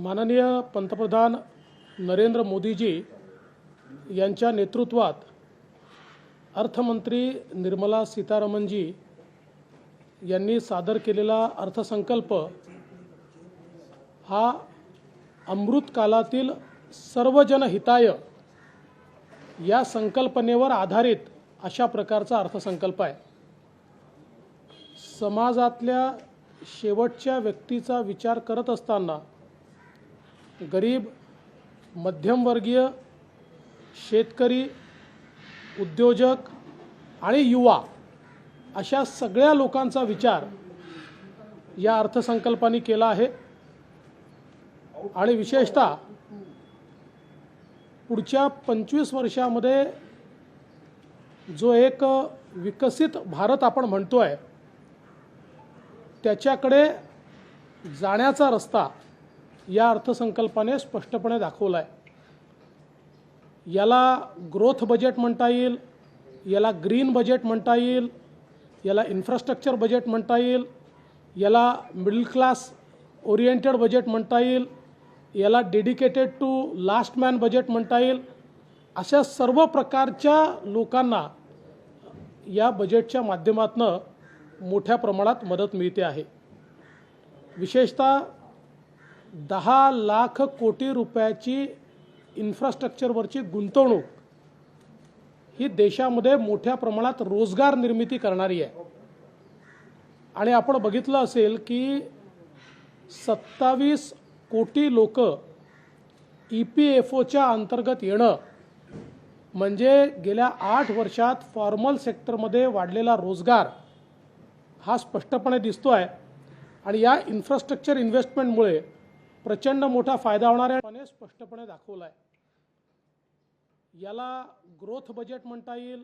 माननीय पंतप्रधान नरेंद्र मोदीजी यांच्या नेतृत्वात अर्थमंत्री निर्मला सीतारामनजी यांनी सादर केलेला अर्थसंकल्प हा अमृत कालातील सर्वजन हिताय या संकल्पनेवर आधारित अशा प्रकारचा अर्थसंकल्प आहे। समाजातल्या शेवटच्या व्यक्तीचा विचार करत असताना गरीब, मध्यमवर्गीय, शेतकरी, उद्योजक आणि युवा अशा सगळ्या लोकांचा विचार या अर्थसंकल्पाने केला आहे आणि विशेषतः पुढच्या 25 वर्षामध्ये जो एक विकसित भारत आपण म्हणतोय त्याच्याकडे जाण्याचा रस्ता या अर्थसंकल्पाने स्पष्टपणे दाखवला आहे। याला ग्रोथ बजेट म्हणता येईल, याला ग्रीन बजेट म्हणता येईल, याला इन्फ्रास्ट्रक्चर बजेट म्हणता येईल, याला मिडल क्लास ओरिएंटेड बजेट म्हणता येईल, याला dedicated to last man budget म्हणता येईल। अशा सर्व प्रकारच्या लोकांना या बजेटच्या माध्यमातून मोठ्या प्रमाणात मदत मिळते आहे। विशेषतः 10 लाख कोटी रुपयाची इन्फ्रास्ट्रक्चरवरची गुंतवणूक ही देशामध्ये मोठ्या प्रमाणात रोजगार निर्मिती करणारी आहे आणि आपण बघितलं असेल की 27 कोटी लोक EPFOच्या अंतर्गत येणं म्हणजे गेल्या 8 वर्षात फॉर्मल सेक्टरमध्ये वाढलेला रोजगार हा स्पष्टपणे दिसतोय आणि या इन्फ्रास्ट्रक्चर इन्व्हेस्टमेंटमुळे प्रचंड मोठा फायदा होणार आहे स्पष्टपणे दाखवला आहे। याला ग्रोथ बजेट म्हणता येईल,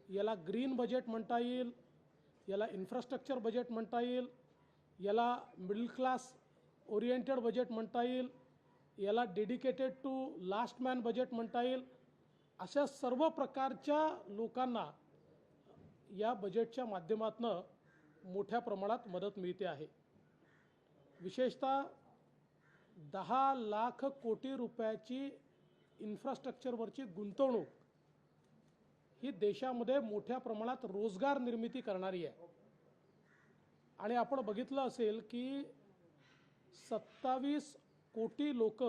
याला ग्रीन बजेट म्हणता येईल, याला इन्फ्रास्ट्रक्चर बजेट म्हणता येईल, याला मिडल क्लास ओरिएंटेड बजेट म्हणता येईल, याला dedicated to last man budget म्हणता येईल। अशा सर्व प्रकारच्या लोकांना या बजेटच्या माध्यमातून मोठ्या प्रमाणात मदत मिळते आहे। विशेषतः 10 लाख कोटी रुपयाची इन्फ्रास्ट्रक्चरवरची गुंतवणूक ही देशामध्ये मोठ्या प्रमाणात रोजगार निर्मिती करणारी आहे आणि आपण बघितलं असेल की 27 कोटी लोक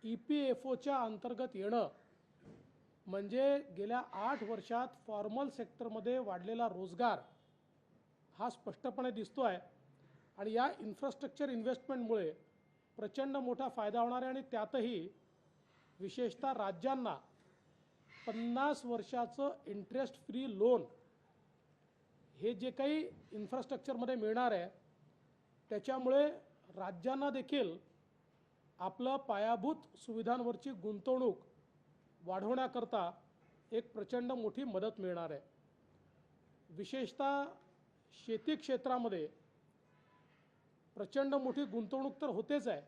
EPFOच्या अंतर्गत येणं म्हणजे गेल्या 8 वर्षात फॉर्मल सेक्टरमध्ये वाढलेला रोजगार हा स्पष्टपणे दिसतोय आणि या इन्फ्रास्ट्रक्चर इन्व्हेस्टमेंटमुळे प्रचंड मोठा फायदा होणार आहे आणि त्यातही विशेषतः राज्यांना 50 वर्षाचं इंटरेस्ट फ्री लोन हे जे काही इन्फ्रास्ट्रक्चरमध्ये मिळणार आहे त्याच्यामुळे राज्यांना देखील आपलं पायाभूत सुविधांवरची गुंतवणूक वाढवण्याकरता एक प्रचंड मोठी मदत मिळणार आहे। विशेषतः शेती क्षेत्रामध्ये प्रचंड मोठी गुंतवणूक तर होतेच आहे,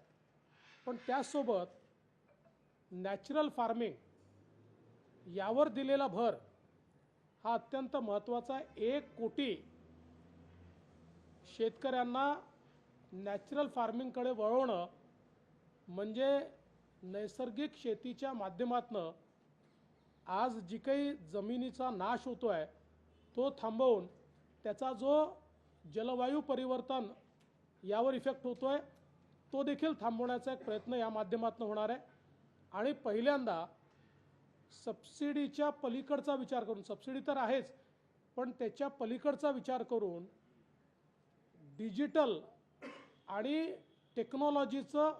पण त्यासोबत नॅचरल फार्मिंग यावर दिलेला भर हा अत्यंत महत्त्वाचा आहे। 1 कोटी शेतकऱ्यांना नॅचरल फार्मिंगकडे वळवणं म्हणजे नैसर्गिक शेतीच्या माध्यमातून आज जी काही जमिनीचा नाश होतोय तो थांबवून त्याचा जो जलवायू परिवर्तन यावर इफेक्ट होतोय तो देखील थांबवण्याचा एक प्रयत्न या माध्यमातून होणार आहे आणि पहिल्यांदा सबसिडीच्या पलीकडचा विचार करून, सबसिडी तर आहेच पण त्याच्या पलीकडचा विचार करून डिजिटल आणि टेक्नॉलॉजीचा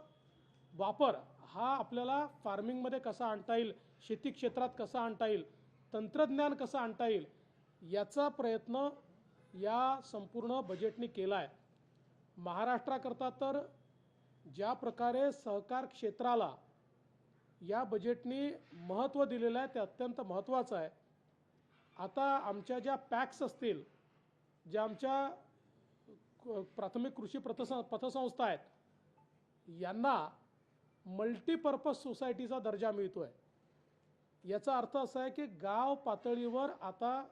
वापर हा आपल्याला फार्मिंगमध्ये कसा आणता येईल, शेती क्षेत्रात कसा आणता येईल, तंत्रज्ञान कसं आणता येईल याचा प्रयत्न या संपूर्ण बजेटने केला आहे। महाराष्ट्राकरता तर ज्या प्रकारे सहकार क्षेत्राला या बजेटने महत्त्व दिलेलं आहे ते अत्यंत महत्त्वाचं आहे। आता आमच्या ज्या पॅक्स असतील, ज्या आमच्या प्राथमिक कृषी पतसंस्था आहेत यांना मल्टीपर्पज सोसायटीचा दर्जा मिळतोय। याचा अर्थ असा आहे की गाव पातळीवर आता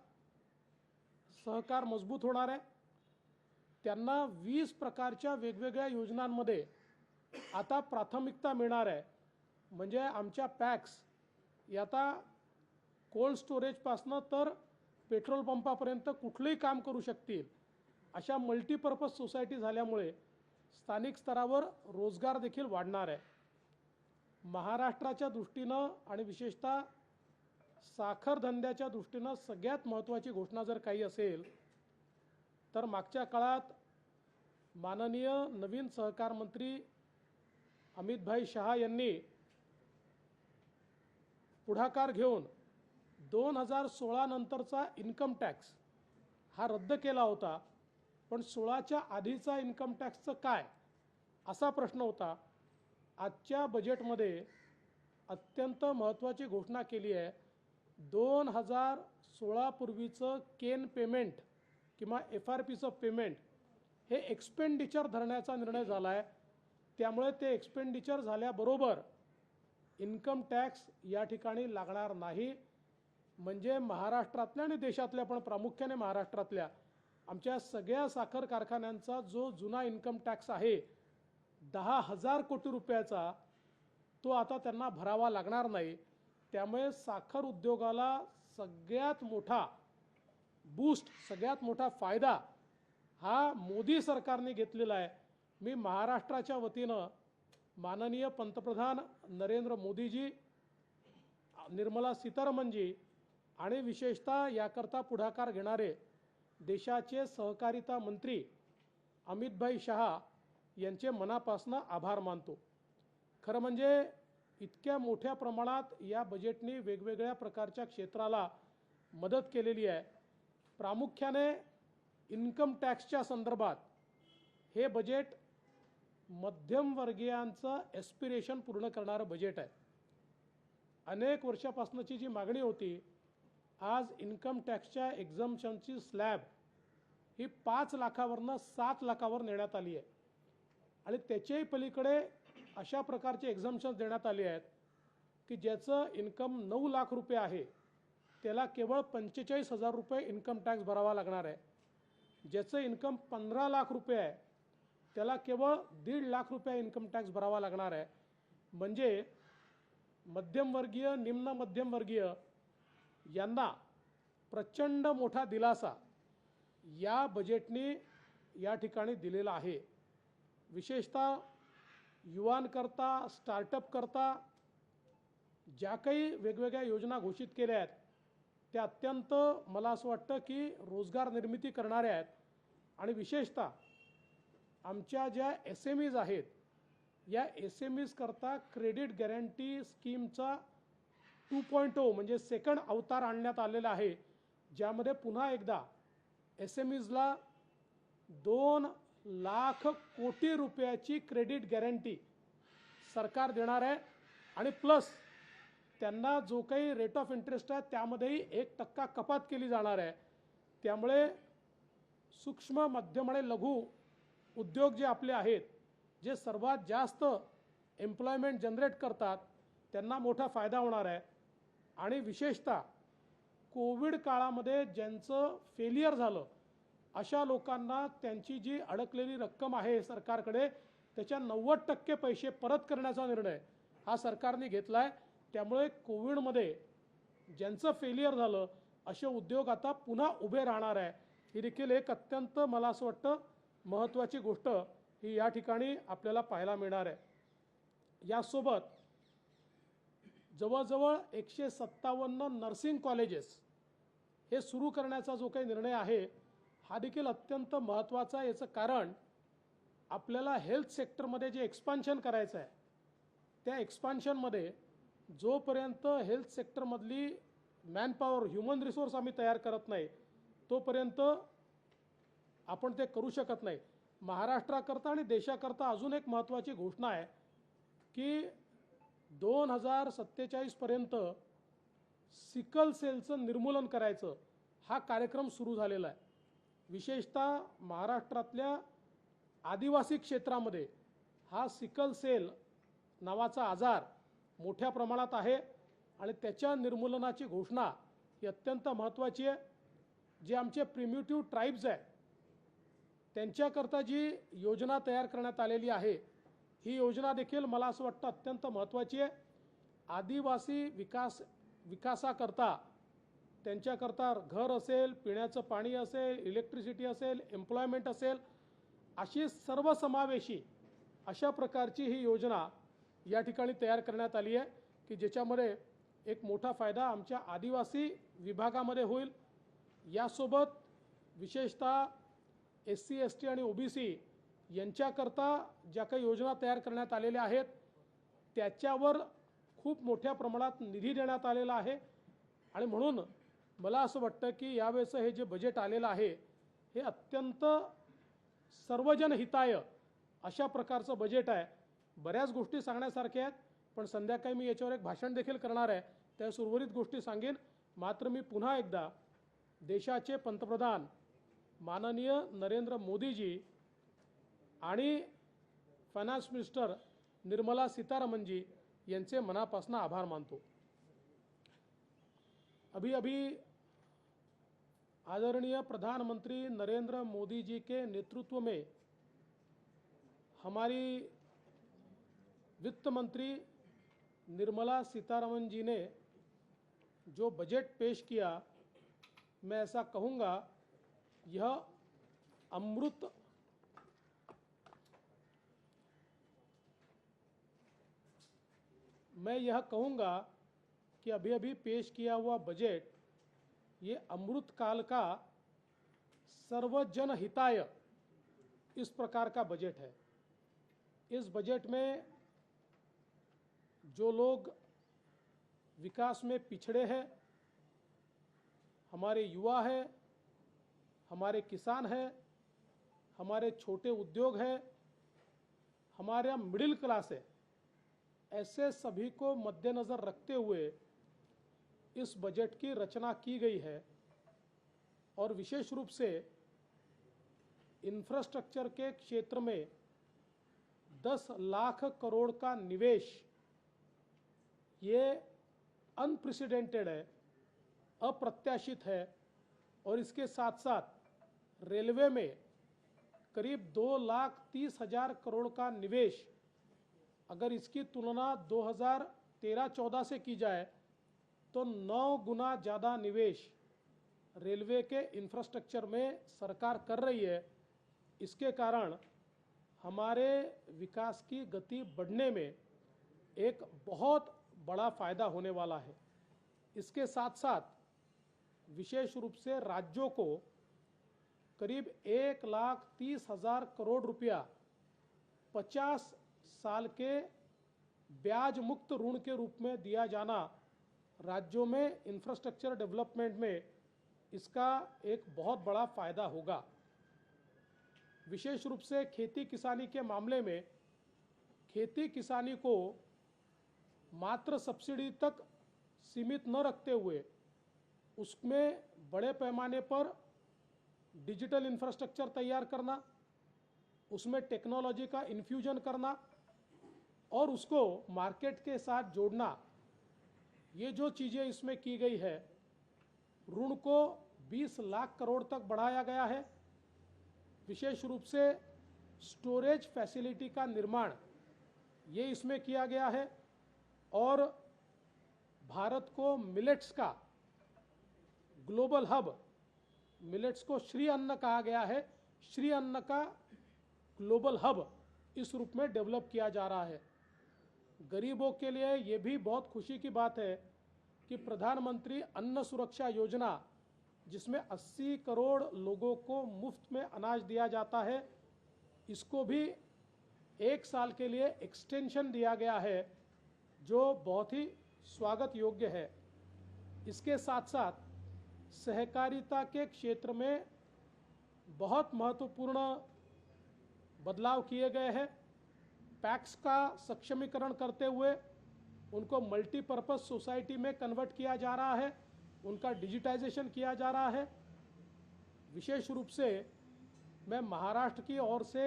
सहकार मजबूत होणार आहे। त्यांना 20 प्रकारच्या वेगवेगळ्या योजनांमध्ये आता प्राथमिकता मिळणार आहे, म्हणजे आमच्या पॅक्स आता कोल्ड स्टोरेजपासनं तर पेट्रोल पंपापर्यंत कुठलंही काम करू शकतील अशा मल्टीपर्पज सोसायटी झाल्यामुळे स्थानिक स्तरावर रोजगार देखील वाढणार आहे. महाराष्ट्राच्या दृष्टीनं आणि विशेषतः साखर धंद्याच्या दृष्टीनं सगळ्यात महत्त्वाची घोषणा जर काही असेल तर मागच्या काळात माननीय नवीन सहकार मंत्री अमितभाई शहा यांनी पुढाकार घेऊन 2016 नंतरचा इन्कम टॅक्स हा रद्द केला होता, पण 16च्या आधीचा इन्कम टॅक्सचं काय असा प्रश्न होता. आजच्या बजेटमध्ये अत्यंत महत्त्वाची घोषणा केली आहे. 2016 पूर्वीचं केन पेमेंट किंवा FRPचं पेमेंट हे एक्सपेंडिचर धरण्याचा निर्णय झाला आहे. त्यामुळे ते एक्सपेंडिचर झाल्याबरोबर इन्कम टॅक्स या ठिकाणी लागणार नाही. म्हणजे महाराष्ट्रातल्या आणि देशातल्या पण प्रामुख्याने महाराष्ट्रातल्या आमच्या सगळ्या साखर कारखान्यांचा जो जुना इन्कम टॅक्स आहे 10,000 कोटी रुपयाचा, तो आता त्यांना भरावा लागणार नाही. त्यामुळे साखर उद्योगाला सगळ्यात मोठा बूस्ट, सगळ्यात मोठा फायदा हा मोदी सरकारने घेतलेला आहे. मी महाराष्ट्राच्या वतीनं माननीय पंतप्रधान नरेंद्र मोदीजी, निर्मला सीतारामनजी आणि विशेषतः याकरता पुढाकार घेणारे देशाचे सहकारिता मंत्री अमितभाई शहा यांचे मनापासून आभार मानतो. खरं म्हणजे इतक्या मोठ्या प्रमाणात या बजेटने वेगवेगळ्या प्रकारच्या क्षेत्राला मदत केलेली आहे. प्रामुख्याने इन्कम टॅक्सच्या संदर्भात हे बजेट मध्यमवर्गीयांचं एस्पिरेशन पूर्ण करणारं बजेट आहे. अनेक वर्षापासूनची जी मागणी होती, आज इन्कम टॅक्सच्या एक्झम्पशनची स्लॅब ही 5 लाखावरनं 7 लाखावर नेण्यात आली आहे आणि त्याच्याही पलीकडे अशा प्रकारचे एक्झम्पशन्स देण्यात आले आहेत की ज्याचं इन्कम 9 लाख रुपये आहे त्याला केवळ 45,000 रुपये इन्कम टॅक्स भरावा लागणार आहे. ज्याचं इन्कम 15 लाख रुपये आहे त्याला केवळ 1.5 लाख रुपये इन्कम टॅक्स भरावा लागणार आहे. म्हणजे मध्यमवर्गीय, निम्न मध्यमवर्गीय यांना प्रचंड मोठा दिलासा या बजेटने या ठिकाणी दिलेला आहे. विशेषतः युवांकरता, स्टार्टअप करता ज्या काही वेगवेगळ्या योजना घोषित केल्या आहेत त्या अत्यंत, मला असं वाटतं की रोजगार निर्मिती करणाऱ्या आहेत. आणि विशेषतः आमच्या ज्या SMEs आहेत या SMEs करता क्रेडिट गॅरंटी स्कीमचा 2.0 म्हणजे सेकंड अवतार आणण्यात आलेला आहे, ज्यामध्ये पुन्हा एकदा SMEsला 2 लाख कोटी रुपयाची क्रेडिट गॅरंटी सरकार देणार आहे आणि प्लस त्यांना जो काही रेट ऑफ इंटरेस्ट आहे त्यामध्येही 1% कपात केली जाणार आहे. त्यामुळे सूक्ष्म, मध्यम आणि लघु उद्योग जे आपले आहेत, जे सर्वात जास्त एम्प्लॉयमेंट जनरेट करतात, त्यांना मोठा फायदा होणार आहे. आणि विशेषतः कोविड काळामध्ये ज्यांचं फेलियर झालं अशा लोकांना त्यांची जी अडकलेली रक्कम आहे सरकारकडे त्याच्या 90% पैसे परत करण्याचा निर्णय हा सरकारने घेतला आहे. त्यामुळे कोविडमध्ये ज्यांचं फेलियर झालं असे उद्योग आता पुन्हा उभे राहणार आहे. ही देखील एक अत्यंत, मला असं वाटतं, महत्त्वाची गोष्ट ही या ठिकाणी आपल्याला पाहायला मिळणार आहे. यासोबत जवळजवळ 157 नर्सिंग कॉलेजेस हे सुरू करण्याचा जो काही निर्णय आहे हा देखील अत्यंत महत्त्वाचा आहे. याचं कारण आपल्याला हेल्थ सेक्टरमध्ये जे एक्सपान्शन करायचं आहे त्या एक्सपान्शनमध्ये जोपर्यंत हेल्थ सेक्टरमधली मॅनपॉवर, ह्युमन रिसोर्स आम्ही तयार करत नाही तोपर्यंत आपण ते करू शकत नाही. महाराष्ट्राकरता आणि देशाकरता अजून एक महत्त्वाची घोषणा आहे की 2047 पर्यंत सिकल सेलचं निर्मूलन करायचं हा कार्यक्रम सुरू झालेला आहे. विशेषतः महाराष्ट्रातल्या आदिवासी क्षेत्रामध्ये हा सिकल सेल नावाचा आजार मोठ्या प्रमाणात आहे आणि त्याच्या निर्मूलनाची घोषणा ही अत्यंत महत्त्वाची आहे. जे आमचे प्रिमिटिव्ह ट्राईब्स आहेत त्यांच्याकरता जी योजना तयार करण्यात आलेली आहे ही योजना देखील मला असं वाटतं अत्यंत महत्त्वाची आहे। आदिवासी विकासाकरता त्यांच्याकरता घर असेल, पिण्याचं पाणी असेल, इलेक्ट्रिसिटी असेल, एम्प्लॉयमेंट असेल, अशी सर्वसमावेशी अशा प्रकारची ही योजना या ठिकाणी तयार करण्यात आली आहे की ज्याच्यामध्ये एक मोठा फायदा आमच्या आदिवासी विभागामध्ये होईल। यासोबत विशेषतः SC ST आणि OBC यांच्याकरता ज्या काही योजना तयार करण्यात आलेल्या आहेत त्याच्यावर खूप मोठ्या प्रमाणात निधी देण्यात आलेला आहे। आणि म्हणून मला असं वाटतं की यावेळेचं हे जे बजेट आलेलं आहे हे अत्यंत सर्वजन हिताय अशा प्रकारचं बजेट आहे। बऱ्याच गोष्टी सांगण्यासारख्या आहेत, पण संध्याकाळी मी याच्यावर एक भाषण देखील करणार आहे, त्या उर्वरित गोष्टी सांगेन। मात्र मी पुन्हा एकदा देशाचे पंतप्रधान माननीय नरेंद्र मोदीजी आणि फायनान्स मिनिस्टर निर्मला सीतारमणजी यांचे मनापासून आभार मानतो। अभी आदरणीय प्रधानमंत्री नरेंद्र मोदी जी के नेतृत्व में हमारी वित्त मंत्री निर्मला सीतारमण जी ने जो बजट पेश किया, मैं ऐसा कहूँगा यह अमृत मैं यह कहूँगा कि अभी पेश किया हुआ बजट ये अमृत काल का सर्वजन हिताय इस प्रकार का बजट है। इस बजट में जो लोग विकास में पिछड़े हैं, हमारे युवा हैं, हमारे किसान हैं, हमारे छोटे उद्योग हैं, हमारा मिडिल क्लास है, ऐसे सभी को मद्देनज़र रखते हुए इस बजट की रचना की गई है। और विशेष रूप से इंफ्रास्ट्रक्चर के क्षेत्र में 10 लाख करोड़ का निवेश ये अनप्रेसिडेंटेड है, अप्रत्याशित है। और इसके साथ साथ रेलवे में करीब 2,30,000 करोड़ का निवेश, अगर इसकी तुलना 2013-14 से की जाए तो 9 गुना ज़्यादा निवेश रेलवे के इंफ्रास्ट्रक्चर में सरकार कर रही है। इसके कारण हमारे विकास की गति बढ़ने में एक बहुत बड़ा फ़ायदा होने वाला है। इसके साथ साथ विशेष रूप से राज्यों को करीब 1,30,000 करोड़ रुपया 50 साल के ब्याज मुक्त ऋण के रूप में दिया जाना राज्यों में इंफ्रास्ट्रक्चर डेवलपमेंट में इसका एक बहुत बड़ा फ़ायदा होगा। विशेष रूप से खेती किसानी के मामले में खेती किसानी को मात्र सब्सिडी तक सीमित न रखते हुए उसमें बड़े पैमाने पर डिजिटल इंफ्रास्ट्रक्चर तैयार करना, उसमें टेक्नोलॉजी का इन्फ्यूजन करना और उसको मार्केट के साथ जोड़ना, ये जो चीज़ें इसमें की गई है। ऋण को 20 लाख करोड़ तक बढ़ाया गया है। विशेष रूप से स्टोरेज फैसिलिटी का निर्माण ये इसमें किया गया है। और भारत को मिलेट्स का ग्लोबल हब, मिलेट्स को श्री अन्न कहा गया है, श्री अन्न का ग्लोबल हब इस रूप में डेवलप किया जा रहा है। गरीबों के लिए ये भी बहुत खुशी की बात है कि प्रधानमंत्री अन्न सुरक्षा योजना, जिसमें 80 करोड़ लोगों को मुफ्त में अनाज दिया जाता है, इसको भी 1 साल के लिए एक्सटेंशन दिया गया है, जो बहुत ही स्वागत योग्य है। इसके साथ साथ सहकारिता के क्षेत्र में बहुत महत्वपूर्ण बदलाव किए गए हैं। पैक्स का सक्षमीकरण करते हुए उनको मल्टीपर्पज़ सोसाइटी में कन्वर्ट किया जा रहा है, उनका डिजिटाइजेशन किया जा रहा है। विशेष रूप से मैं महाराष्ट्र की ओर से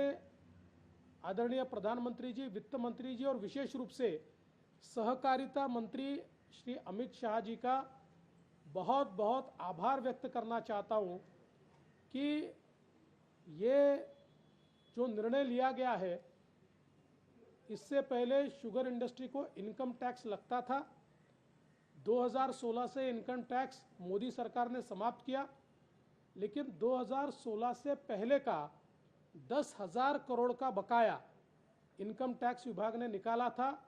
आदरणीय प्रधानमंत्री जी, वित्त मंत्री जी और विशेष रूप से सहकारिता मंत्री श्री अमित शाह जी का बहुत बहुत आभार व्यक्त करना चाहता हूँ कि ये जो निर्णय लिया गया है इससे पहले शुगर इंडस्ट्री को इनकम टैक्स लगता था। 2016 से इनकम टैक्स मोदी सरकार ने समाप्त किया, लेकिन 2016 से पहले का 10,000 करोड़ का बकाया इनकम टैक्स विभाग ने निकाला था।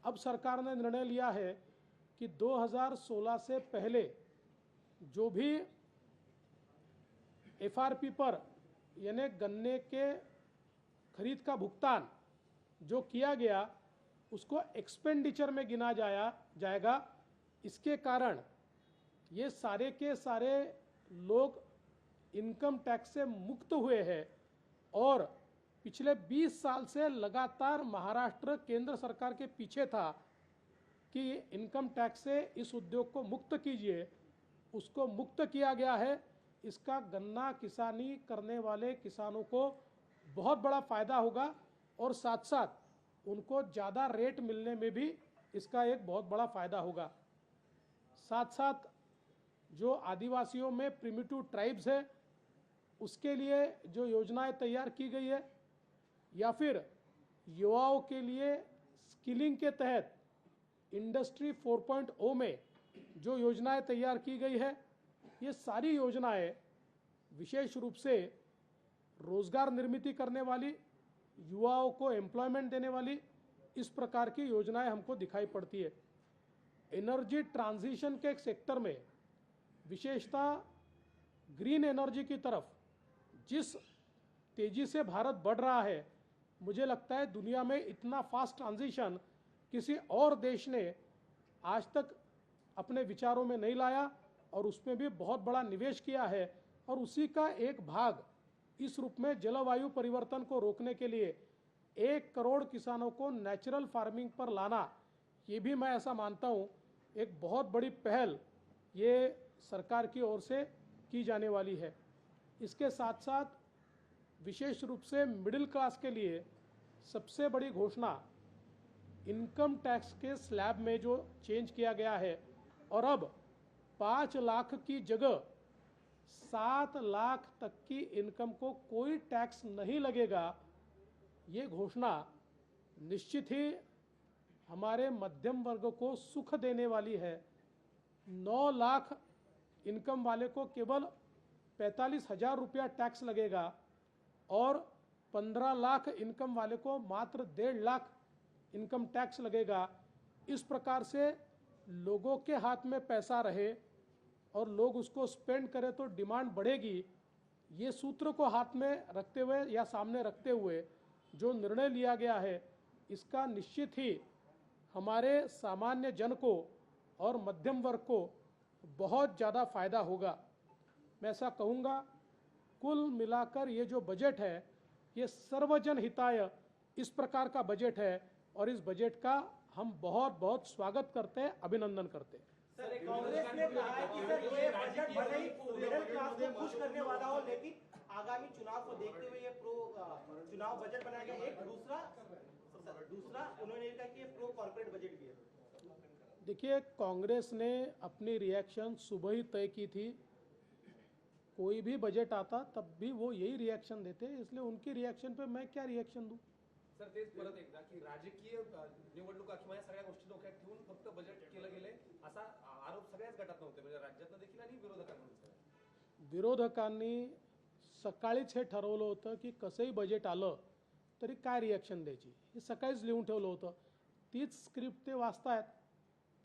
अब सरकार ने निर्णय लिया है कि 2016 से पहले जो भी एफआरपी पर यानी गन्ने के खरीद का भुगतान जो किया गया उसको एक्सपेंडिचर में गिना जाएगा। इसके कारण ये सारे के सारे लोग इनकम टैक्स से मुक्त हुए हैं और पिछले 20 साल से लगातार महाराष्ट्र केंद्र सरकार के पीछे था कि इनकम टैक्स से इस उद्योग को मुक्त कीजिए। उसको मुक्त किया गया है। इसका गन्ना किसानी करने वाले किसानों को बहुत बड़ा फ़ायदा होगा और साथ साथ उनको ज़्यादा रेट मिलने में भी इसका एक बहुत बड़ा फ़ायदा होगा। साथ साथ जो आदिवासियों में प्रिमिटिव ट्राइब्स है उसके लिए जो योजनाएं तैयार की गई है या फिर युवाओं के लिए स्किलिंग के तहत इंडस्ट्री 4.0 में जो योजनाएं तैयार की गई है, ये सारी योजनाएं विशेष रूप से रोजगार निर्मित करने वाली, युवाओं को एम्प्लॉयमेंट देने वाली इस प्रकार की योजनाएं हमको दिखाई पड़ती है। एनर्जी ट्रांजिशन के एक सेक्टर में विशेषतः ग्रीन एनर्जी की तरफ जिस तेजी से भारत बढ़ रहा है, मुझे लगता है दुनिया में इतना फास्ट ट्रांजिशन किसी और देश ने आज तक अपने विचारों में नहीं लाया और उसमें भी बहुत बड़ा निवेश किया है। और उसी का एक भाग इस रूप में जलवायु परिवर्तन को रोकने के लिए 1 करोड़ किसानों को नेचुरल फार्मिंग पर लाना, ये भी मैं ऐसा मानता हूँ एक बहुत बड़ी पहल ये सरकार की ओर से की जाने वाली है। इसके साथ साथ विशेष रूप से मिडिल क्लास के लिए सबसे बड़ी घोषणा इनकम टैक्स के स्लैब में जो चेंज किया गया है और अब 5 लाख की जगह 7 लाख तक की इनकम को कोई टैक्स नहीं लगेगा। ये घोषणा निश्चित ही हमारे मध्यम वर्ग को सुख देने वाली है। 9 लाख इनकम वाले को केवल 45,000 रुपया टैक्स लगेगा और 15 लाख इनकम वाले को मात्र 1.5 लाख इनकम टैक्स लगेगा। इस प्रकार से लोगों के हाथ में पैसा रहे और लोग उसको स्पेंड करें तो डिमांड बढ़ेगी। ये सूत्र को हाथ में रखते हुए या सामने रखते हुए जो निर्णय लिया गया है, इसका निश्चित ही हमारे सामान्य जन को और मध्यम वर्ग को बहुत ज़्यादा फ़ायदा होगा। मैं ऐसा कहूँगा, कुल मिलाकर ये जो बजट है ये सर्वजन हिताय इस प्रकार का बजट है और इस बजट का हम बहुत बहुत स्वागत करते हैं, अभिनंदन करते हैं। सर, कांग्रेस ने कहा है कि सर ये बजट भले ही मिडिल क्लास को खुश करने वाला हो, लेकिन आगामी चुनाव को देखते हुए ये चुनाव बजट बनाया गया। एक दूसरा उन्होंने कहा कि ये प्रो कॉर्पोरेट बजट भी है। देखिए, कांग्रेस ने अपनी रिएक्शन सुबह ही तय की थी। कोई भी बजट आता तब भी वो यही रिएक्शन देते, इसलिए उनकी रिएक्शन पे मैं क्या रिएक्शन दूं। सर, तेच परत एकदा की राजकीय निवडणुका किंवा या सगळ्या गोष्टी डोक्यात ठेवून फक्त बजेट केलं गेले असा आरोप सगळ्याच गटात नव्हते, म्हणजे राज्यातनं देखील आणि विरोधकांकडून। विरोधकांनी सकाळीच हे ठरवलं होतं की कसंही बजेट आलं तरी काय रिॲक्शन द्यायची, हे सकाळीच लिहून ठेवलं होतं। तीच स्क्रिप्ट ते वाचतायत।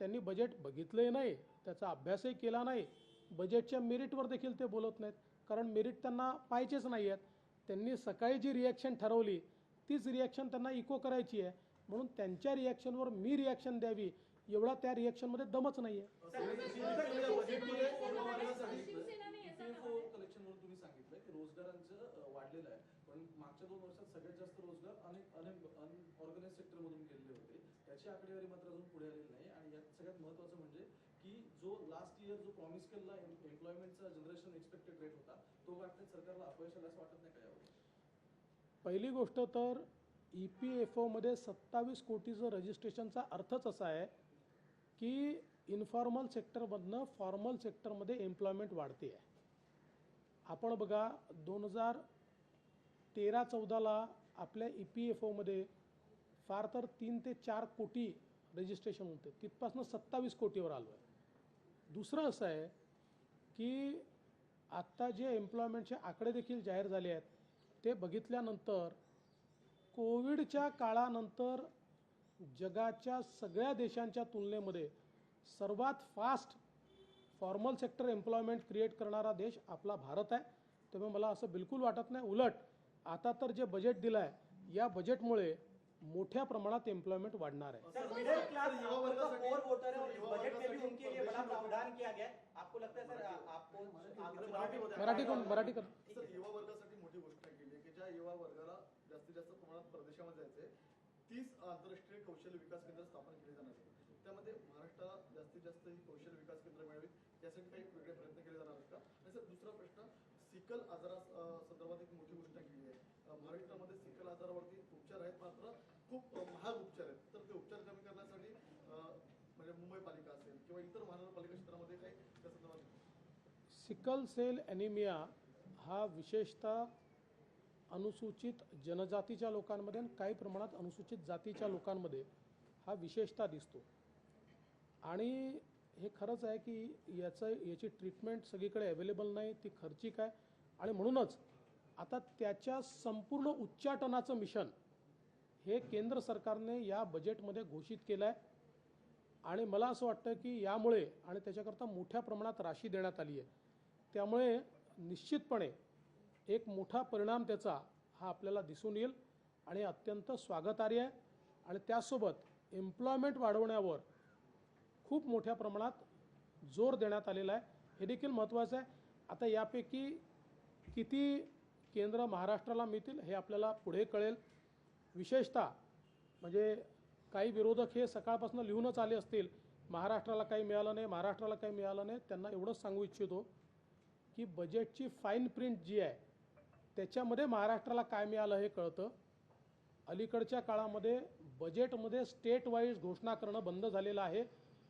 त्यांनी बजेट बघितलंही नाही, त्याचा अभ्यासही केला नाही, बजेटच्या मेरिटवर देखील ते बोलत नाहीत, कारण मेरिट त्यांना पाहिजेच नाही आहेत। त्यांनी सकाळी जी रिॲक्शन ठरवली तीच रिॲक्शन त्यांना इको करायची आहे, म्हणून त्यांच्या रिॲक्शनवर मी रिॲक्शन द्यावी एवढा त्या रिॲक्शनमध्ये दमच नाही आहे। कलेक्शन म्हणून तुम्ही सांगितलं की रोजगारांचं वाढलेलं आहे, पण मागच्या 2 वर्षात सगळ्यात जास्त रोजगार अनऑर्गनाइज सेक्टर मधून गेलेले होते, त्याची आकडेवारी मात्र अजून पुढे आलेली नाही। आणि यात सगळ्यात महत्त्वाचं म्हणजे की जो लास्ट इयर जो प्रॉमिस केलेला एम्प्लॉयमेंटचा जनरेशन एक्सपेक्टेड रेट होता तो गाठण्यात सरकारला अपयश आलं असं वाटत नाही का यावर? पहिली गोष्ट तर EPFOमध्ये 27 कोटीचं रजिस्ट्रेशनचा अर्थच असा आहे की इन्फॉर्मल सेक्टरमधनं फॉर्मल सेक्टरमध्ये एम्प्लॉयमेंट वाढते आहे। आपण बघा, 2013-14ला आपल्या EPFOमध्ये फार तर 3 ते 4 कोटी रजिस्ट्रेशन होते, तिथपासून 27 कोटीवर आलो आहे. दुसरं असं आहे की आत्ता जे एम्प्लॉयमेंटचे आकडे देखील जाहीर झाले आहेत ते बघितल्यानंतर कोविडच्या काळानंतर जगाच्या सगळ्या देशांच्या तुलनेमध्ये सर्वात fast formal sector employment create करणारा देश आपला भारत आहे. त्यामुळे मला असं बिलकुल वाटत नाही. उलट आता तर जे बजेट दिलं आहे या बजेटमुळे मोठ्या प्रमाणात एम्प्लॉयमेंट वाढणार आहे. सर मिडिल क्लास का कोर वोटर है और इस बजट में भी उनके लिए बड़ा प्रावधान किया गया है. आपको लगता है सर आपको मराठी कर सर युवा वर्गासाठी मोठी गोष्ट केली आहे की ज्या युवा वर्गाला जास्तीत जास्त प्रमाणात परदेशामध्ये जायचे 30 आंतरराष्ट्रीय कौशल्य विकास केंद्र स्थापन केली जाणार आहेत. त्यामध्ये महाराष्ट्राला जास्तीत जास्त ही कौशल्य विकास केंद्र मिळावीत यासाठी काही वेगळे प्रयत्न केले जाणार आहेत का? आणि सर दुसरा प्रश्न, सिकल आजारा संदर्भात एक मोठी गोष्ट केली आहे. महाराष्ट्रामध्ये सिकल आजारावरती उपचार आहेत मात्र खूप महाग उपचार आहेत. तर ते उपचार कमी करण्यासाठी म्हणजे मुंबई पालिका असेल किंवा इतर महानगरपालिका क्षेत्रामध्ये काही त्या संदर्भात सिकल सेल ॲनिमिया हा विशेषतः अनुसूचित जनजातीच्या लोकांमध्ये आणि काही प्रमाणात अनुसूचित जातीच्या लोकांमध्ये हा विशेषतः दिसतो. आणि हे खरंच आहे की याची ट्रीटमेंट सगळीकडे अवेलेबल नाही, ती खर्चिक आहे. आणि म्हणूनच आता त्याच्या संपूर्ण उच्चाटनाचं मिशन हे केंद्र सरकारने या बजेटमध्ये घोषित केलं आहे. आणि मला असं वाटतं की यामुळे आणि त्याच्याकरता मोठ्या प्रमाणात राशी देण्यात आली आहे. त्यामुळे निश्चितपणे एक मोठा परिणाम त्याचा हा आपल्याला दिसून येईल आणि अत्यंत स्वागतार्ह आहे. आणि त्यासोबत एम्प्लॉयमेंट वाढवण्यावर खूप मोठ्या प्रमाणात जोर देण्यात आलेला आहे, हे देखील महत्त्वाचं आहे. आता यापैकी किती केंद्र महाराष्ट्राला मिळतील हे आपल्याला पुढे कळेल. विशेषतः म्हणजे काही विरोधक हे सकाळपासून लिहूनच आले असतील महाराष्ट्राला काही मिळालं नाही, महाराष्ट्राला काही मिळालं नाही. त्यांना एवढंच सांगू इच्छितो की बजेटची फाईन प्रिंट जी आहे त्याच्यामध्ये महाराष्ट्राला काय मिळालं हे कळतं. अलीकडच्या काळामध्ये बजेटमध्ये स्टेट वाईज घोषणा करणं बंद झालेलं आहे.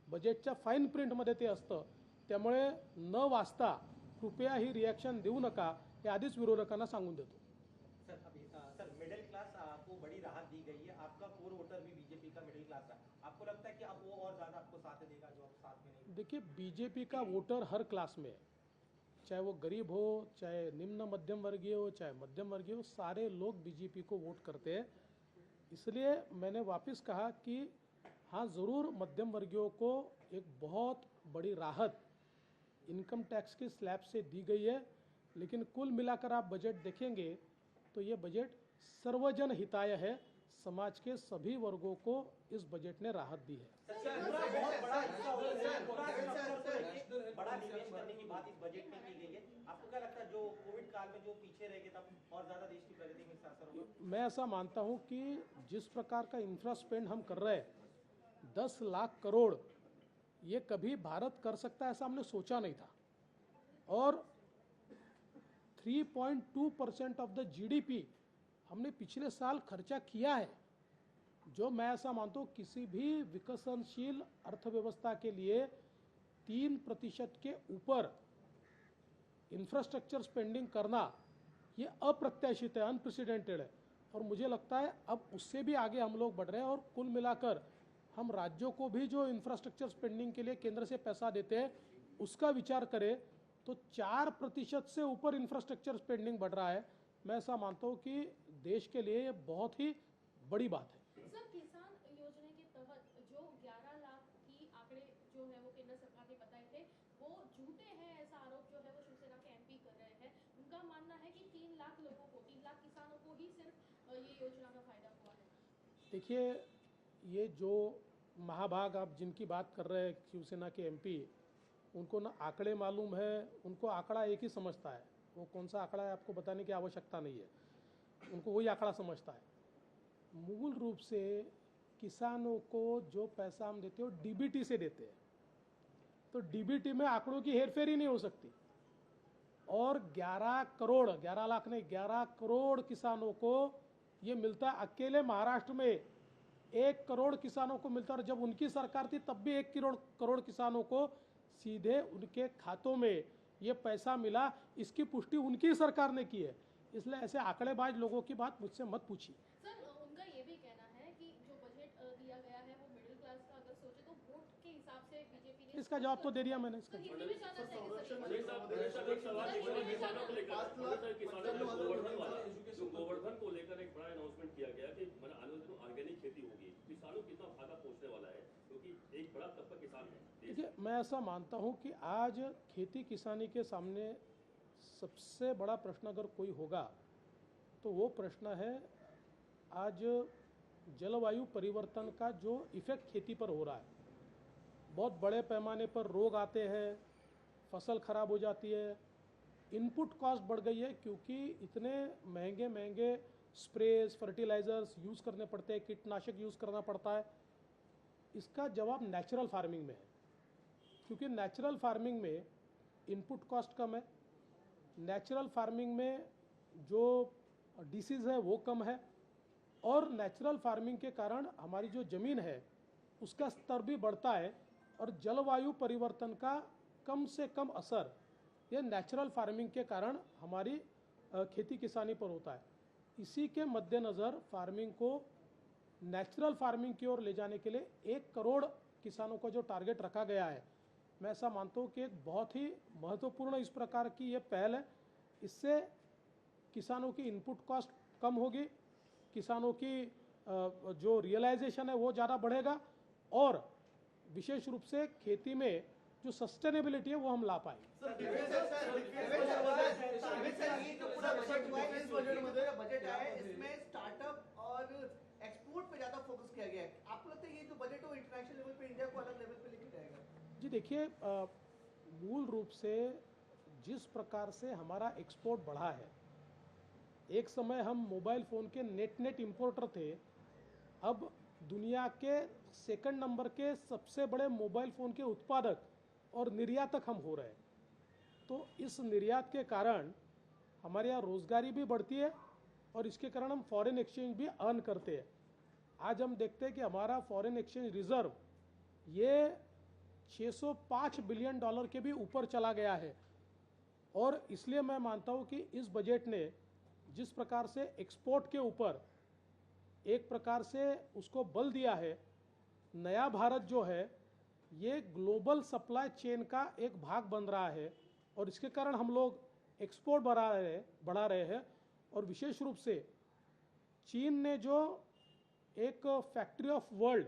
बजेटच्या फाईन प्रिंटमध्ये ते असतं. त्यामुळे न वाचता कृपया ही रिॲक्शन देऊ नका हे आधीच विरोधकांना सांगून देतो. सर अभी सर मिडिल क्लास को बड़ी राहत दी गई है. आपका कोर वोटर भी बीजेपी का मिडिल क्लास है. आपको लगता है कि अब वो और ज्यादा आपको साथ देगा जो आप साथ में नहीं? देखिए बीजेपी का वोटर हर क्लास में है, चाहे वो गरीब हो, चाहे निम्न मध्यम वर्गीय हो, चाहे मध्यम वर्गीय हो, सारे लोग बीजेपी को वोट करते हैं. इसलिए मैंने वापस कहा कि हाँ ज़रूर मध्यम वर्गीयों को एक बहुत बड़ी राहत इनकम टैक्स के स्लैब से दी गई है. लेकिन कुल मिलाकर आप बजट देखेंगे तो ये बजट सर्वजन हिताय है. समाज के सभी वर्गों को इस बजट ने राहत दी है. बहुत बड़ा हिस्सा होता है, बड़ा निवेश करने की बात इस बजट में की गई है. आपको क्या लगता है जो कोविड काल में जो पीछे रह गए तब और ज्यादा देश की प्रगति में इससे असर होगा? मैं ऐसा मानता हूँ कि जिस प्रकार का इंफ्रा स्पेंड हम कर रहे हैं 10 लाख करोड़, ये कभी भारत कर सकता है ऐसा हमने सोचा नहीं था. और 3.2% ऑफ द जीडीपी हमने पिछले साल खर्चा किया है, जो मैं ऐसा मानता हूँ किसी भी विकसनशील अर्थव्यवस्था के लिए 3% के ऊपर इंफ्रास्ट्रक्चर स्पेंडिंग करना ये अप्रत्याशित है, अनप्रेसिडेंटेड है. और मुझे लगता है अब उससे भी आगे हम लोग बढ़ रहे हैं. और कुल मिलाकर हम राज्यों को भी जो इंफ्रास्ट्रक्चर स्पेंडिंग के लिए केंद्र से पैसा देते हैं उसका विचार करें तो 4% से ऊपर इंफ्रास्ट्रक्चर स्पेंडिंग बढ़ रहा है. मैं ऐसा मानता हूँ कि देश के लिए ये बहुत ही बड़ी बात है. सर किसान योजना के तहत जो 11 लाख की आंकड़े जो है वो केंद्र सरकार ने बताए थे वो झूठे हैं, ऐसा आरोप जो है वो शिवसेना के एमपी कर रहे हैं. उनका मानना है कि 3 लाख लोगों को, 3 लाख किसानों को ही सिर्फ ये योजना का फायदा हुआ है. देखिए ये जो महाभाग आप जिनकी बात कर रहे हैं शिवसेना के एमपी, उनको ना आंकड़े मालूम है, उनको आंकड़ा एक ही समझता है. वो कौन सा आंकड़ा है आपको बताने की आवश्यकता नहीं है, उनको वही आंकड़ा समझता है. मूल रूप से किसानों को जो पैसा हम देते हो डीबीटी से देते हैं, तो डीबीटी में आंकड़ों की हेरफेर ही नहीं हो सकती. और 11 करोड़, 11 लाख नहीं 11 करोड़ किसानों को ये मिलता है. अकेले महाराष्ट्र में 1 करोड़ किसानों को मिलता है. और जब उनकी सरकार थी तब भी 1 करोड़ किसानों को सीधे उनके खातों में ये पैसा मिला. इसकी पुष्टि उनकी सरकार ने की है. इसलिए ऐसे आंकड़ेबाज लोगों की बात मुझसे मत पूछिए. सर उनका ये भी कहना है कि जो सोचे तो वोट के हिसाब से बीजेपी ने इसका जवाब तो दे दिया मैंने इसका। तो हिंदी में जाना चाहिए संरक्षण सभी क्षेत्रामध्ये एक सवाल किसानों को लेकर पाच लाख थोड़ा सा किसानों को 55,000 गोवर्धन वाला एजुकेशन जो गोवर्धन को लेकर एक बड़ा अनाउंसमेंट किया गया कि मैंने आने वाले दिनों ऑर्गेनिक खेती होगी, किसानों को कितना फायदा पहुंचने वाला है, क्योंकि एक बड़ा तबका किसान है देश देखिए, मैं ऐसा मानता हूं कि आज खेती किसानी के सामने सबसे बड़ा प्रश्न अगर कोई होगा तो वो प्रश्न है आज जलवायु परिवर्तन का जो इफेक्ट खेती पर हो रहा है। बहुत बड़े पैमाने पर रोग आते हैं, फसल खराब हो जाती है, इनपुट कॉस्ट बढ़ गई है क्योंकि इतने महंगे महंगे स्प्रेज फर्टिलाइजर्स यूज़ करने पड़ते हैं, कीटनाशक यूज़ करना पड़ता है। इसका जवाब नेचुरल फार्मिंग में है, क्योंकि नेचुरल फार्मिंग में इनपुट कॉस्ट कम है, नेचुरल फार्मिंग में जो डिसीज़ है वो कम है, और नेचुरल फार्मिंग के कारण हमारी जो ज़मीन है उसका स्तर भी बढ़ता है, और जलवायु परिवर्तन का कम से कम असर ये नेचुरल फार्मिंग के कारण हमारी खेती किसानी पर होता है। इसी के मद्देनज़र फार्मिंग को नेचुरल फार्मिंग की ओर ले जाने के लिए 1 करोड़ किसानों का जो टारगेट रखा गया है, मैं ऐसा मानता हूँ कि एक बहुत ही महत्वपूर्ण इस प्रकार की ये पहल है। इससे किसानों की इनपुट कॉस्ट कम होगी, किसानों की जो रियलाइजेशन है वो ज़्यादा बढ़ेगा, और विशेष रूप से खेती में जो सस्टेनेबिलिटी है वो हम ला पाएंगे। बजट है इसमें स्टार्टअप और एक्सपोर्ट पे ज्यादा फोकस किया गया है। आपको लगता है ये जो बजट है वो इंटरनेशनल लेवल पे इंडिया को अलग लेवल पे लेके जाएगा? जी देखिए, मूल रूप से जिस प्रकार से हमारा एक्सपोर्ट बढ़ा है, एक समय हम मोबाइल फ़ोन के नेट इंपोर्टर थे, अब दुनिया के सेकंड नंबर के सबसे बड़े मोबाइल फ़ोन के उत्पादक और निर्यातक हम हो रहे हैं। तो इस निर्यात के कारण हमारे यहाँ रोज़गारी भी बढ़ती है, और इसके कारण हम फॉरेन एक्सचेंज भी अर्न करते हैं। आज हम देखते हैं कि हमारा फॉरेन एक्सचेंज रिजर्व ये $605 बिलियन के भी ऊपर चला गया है। और इसलिए मैं मानता हूँ कि इस बजट ने जिस प्रकार से एक्सपोर्ट के ऊपर एक प्रकार से उसको बल दिया है, नया भारत जो है ये ग्लोबल सप्लाई चेन का एक भाग बन रहा है, और इसके कारण हम लोग एक्सपोर्ट बढ़ा रहे हैं। और विशेष रूप से चीन ने जो एक फैक्ट्री ऑफ वर्ल्ड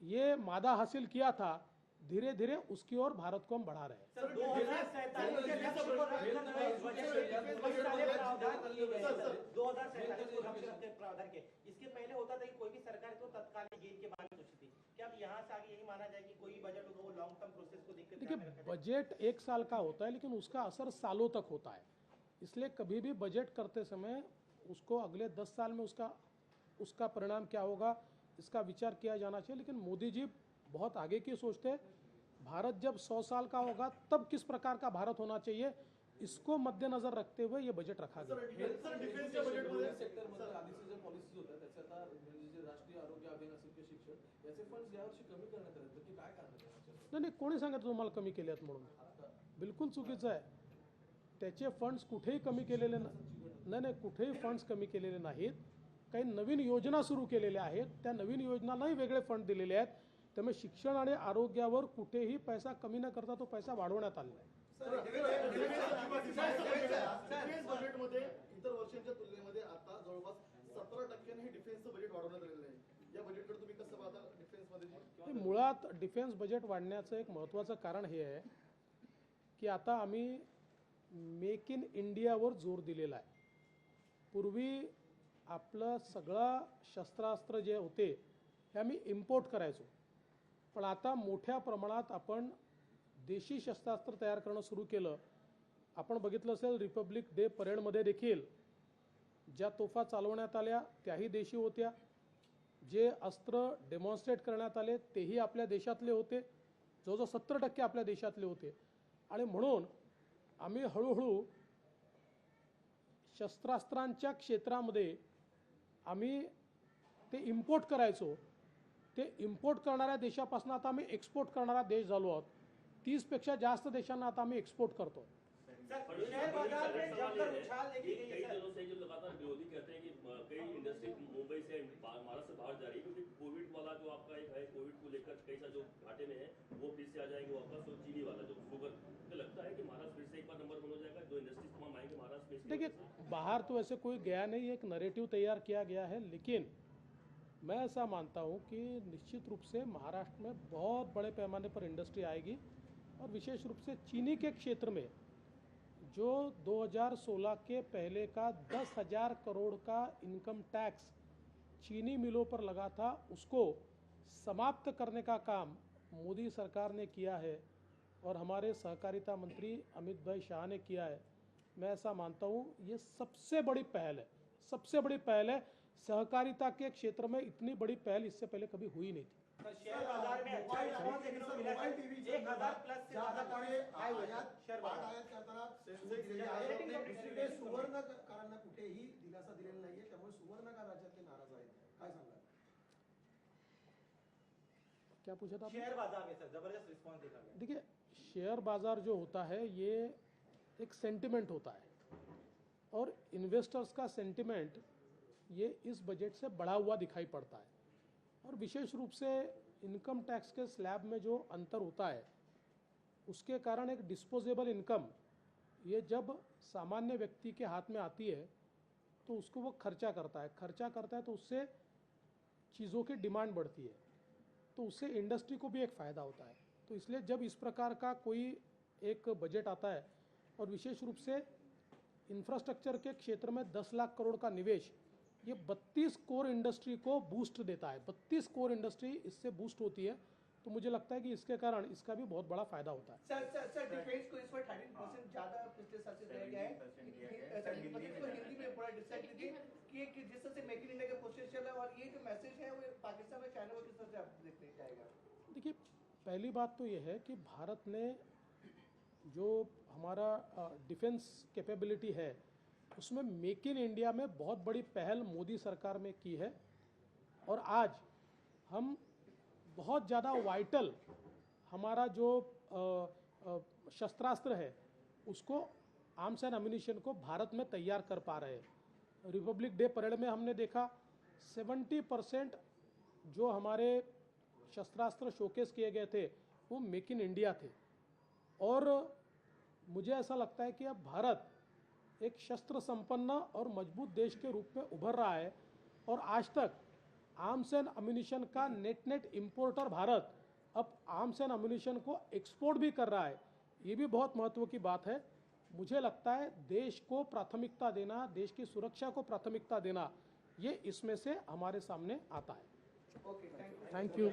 ये मादा हासिल किया था, धीरे धीरे उसकी ओर भारत को हम बढ़ा रहे हैं। सर 2047 के लक्ष्य को रखकर इस बजट में कई सारे प्रावधान किए गए हैं। 2047 को लक्ष्य रखकर प्रावधान के, इसके पहले होता था कि कोई भी सरकार तो तत्कालीन गेन के बारे में सोचती थी। क्या अब यहाँ से आगे यही माना जाए कि कोई बजट होगा वो लॉन्ग टर्म प्रोसेस को देखकर? देखिए, बजट 1 साल का होता है, लेकिन उसका असर सालों तक होता है। इसलिए कभी भी बजट करते समय उसको अगले 10 साल में उसका परिणाम क्या होगा इसका विचार किया जाना चाहिए। लेकिन मोदी जी बहुत आगे की सोचते हैं। भारत जब 100 साल का होगा तब किस प्रकार का भारत होना चाहिए, इसको मद्देनजर रखते हुए ये बजट रखा गया। सर डिफेन्सच्या बजेटमध्ये सेक्टरमध्ये आधीचे जे पॉलिसीज होत्या त्याचे आता म्हणजे जे राष्ट्रीय आरोग्य अभियान असेल किंवा शिक्षण याचे फंड्स यावर्षी कमी करण्यात आले, तर की काय कारण आहे? नाही, कोणी सांगितलं तुम्हाला कमी केले आहेत म्हणून? बिलकुल चुकीचं आहे. त्याचे फंड्स कुठेही कमी केलेले नाही, कुठेही फंड्स कमी केलेले नाहीत. काही नवीन योजना सुरू केलेल्या आहेत, त्या नवीन योजनांनाही वेगळे फंड दिलेले आहेत. त्यामुळे शिक्षण आणि आरोग्यावर कुठेही पैसा कमी न करता तो पैसा वाढवण्यात आलेला आहे. डिफेन्स बजेटमध्ये इतर वर्षांच्या तुलनेमध्ये आता जवळपास 17% हे डिफेन्सचं बजेट वाढवण्यात आलेलं आहे. या बजेटकडे तुम्ही कसं पाहता? डिफेन्समध्ये मुळात डिफेन्स बजेट वाढण्याचं एक महत्त्वाचं कारण हे आहे की आता आम्ही मेक इन इंडियावर जोर दिलेला आहे. पूर्वी आपलं सगळं शस्त्रास्त्र जे होते हे आम्ही इम्पोर्ट करायचो, पण आता मोठ्या प्रमाणात आपण देशी शस्त्रास्त्र तयार करणं सुरू केलं. आपण बघितलं असेल रिपब्लिक डे परेडमध्ये देखील ज्या तोफा चालवण्यात आल्या त्याही देशी होत्या, जे अस्त्र डेमॉन्स्ट्रेट करण्यात आले तेही आपल्या देशातले होते, जवळजवळ 70% आपल्या देशातले होते. आणि म्हणून आम्ही हळूहळू शस्त्रास्त्रांच्या क्षेत्रामध्ये आम्ही ते इम्पोर्ट करायचो, ते इम्पोर्ट करणाऱ्या देशापासून आता आम्ही एक्सपोर्ट करणारा देश झालो आहोत. 30पेक्षा जास्त देशांना आता आम्ही एक्सपोर्ट करतो. शेयर बाजार में जमकर उछाल देखी गई कई है। दिनों से जो लगातार विरोधी कहते हैं कि कई इंडस्ट्री मुंबई से महाराष्ट्र से बाहर जा रही है, क्योंकि कोविड वाला जो आपका एक है, कोविड को लेकर कई सारे जो घाटे में है वो फिर से आ जाएंगे वापस, और चीनी वाला जो शुगर, तो लगता है कि महाराष्ट्र फिर से एक बार नंबर 1 हो जाएगा, जो इंडस्ट्रीज तमाम आएंगे महाराष्ट्र में इसकी देखिए, वजह से। बाहर तो ऐसे कोई गया नहीं, एक नैरेटिव तैयार किया गया है, लेकिन मैं ऐसा मानता हूं कि निश्चित रूप से महाराष्ट्र में बहुत बड़े पैमाने पर इंडस्ट्री आएगी, और विशेष रूप से चीनी के क्षेत्र में जो 2016 के पहले का 10,000 करोड़ का इनकम टैक्स चीनी मिलों पर लगा था, उसको समाप्त करने का काम मोदी सरकार ने किया है और हमारे सहकारिता मंत्री अमित भाई शाह ने किया है। मैं ऐसा मानता हूँ ये सबसे बड़ी पहल है, सबसे बड़ी पहल है। सहकारिता के क्षेत्र में इतनी बड़ी पहल इससे पहले कभी हुई नहीं थी। सर, शेयर बाजार में अच्छा रिस्पॉन्स देखने को मिला है। 1,000 प्लस से ज्यादा हाई हुए शेयर बाजार। दुसरीकडे सुवर्णकारांना कुठेही दिलासा दिलेला नाहीये, त्यामुळे सुवर्णकार राज्यातले नाराज आहेत. काय सांगाल? क्या पूछा था आपने? शेयर बाजार में सर जबरदस्त रिस्पॉन्स देखा गया। देखिए, शेयर बाजार जो होता है ये एक सेंटिमेंट होता है, और इन्वेस्टर्स का सेंटिमेंट ये इस बजट से बढ़ा हुआ दिखाई पड़ता है। और विशेष रूप से इनकम टैक्स के स्लैब में जो अंतर होता है उसके कारण एक डिस्पोजेबल इनकम, ये जब सामान्य व्यक्ति के हाथ में आती है तो उसको वो खर्चा करता है तो उससे चीज़ों की डिमांड बढ़ती है, तो उससे इंडस्ट्री को भी एक फ़ायदा होता है। तो इसलिए जब इस प्रकार का कोई एक बजट आता है, और विशेष रूप से इंफ्रास्ट्रक्चर के क्षेत्र में 10 लाख करोड़ का निवेश, ये 32 कोर इंडस्ट्री को बूस्ट देता है। 32 कोर इंडस्ट्री इससे बूस्ट होती है, तो मुझे लगता है कि इसके कारण इसका भी बहुत बड़ा फायदा होता है। सर डिफेंस को इस पर 13% ज्यादा पिछले साल से दिया गया है। सर हिंदी में बड़ा डिसाइड कीजिए कि जिस तरह से मेक इन इंडिया का प्रोसेस चल रहा है, और ये जो मैसेज है वो पाकिस्तान में चाइना में किस तरह से आप देखने जाएगा? देखिए, पहली बात तो ये है कि भारत ने जो हमारा डिफेंस कैपेबिलिटी है उसमें मेक इन इंडिया में बहुत बड़ी पहल मोदी सरकार में की है, और आज हम बहुत ज़्यादा वाइटल हमारा जो शस्त्रास्त्र है उसको, आर्म्स एंड एम्यूनिशन को भारत में तैयार कर पा रहे हैं। रिपब्लिक डे परेड में हमने देखा 70% जो हमारे शस्त्रास्त्र शोकेस किए गए थे वो मेक इन इंडिया थे, और मुझे ऐसा लगता है कि अब भारत एक शस्त्र संपन्न और मजबूत देश के रूप में उभर रहा है। और आज तक आर्म्स एंड एम्यूनिशन का नेट इंपोर्टर भारत अब आर्म्स एंड एम्यूनिशन को एक्सपोर्ट भी कर रहा है। ये भी बहुत महत्व की बात है। मुझे लगता है देश को प्राथमिकता देना, देश की सुरक्षा को प्राथमिकता देना, ये इसमें से हमारे सामने आता है। Okay, thank you.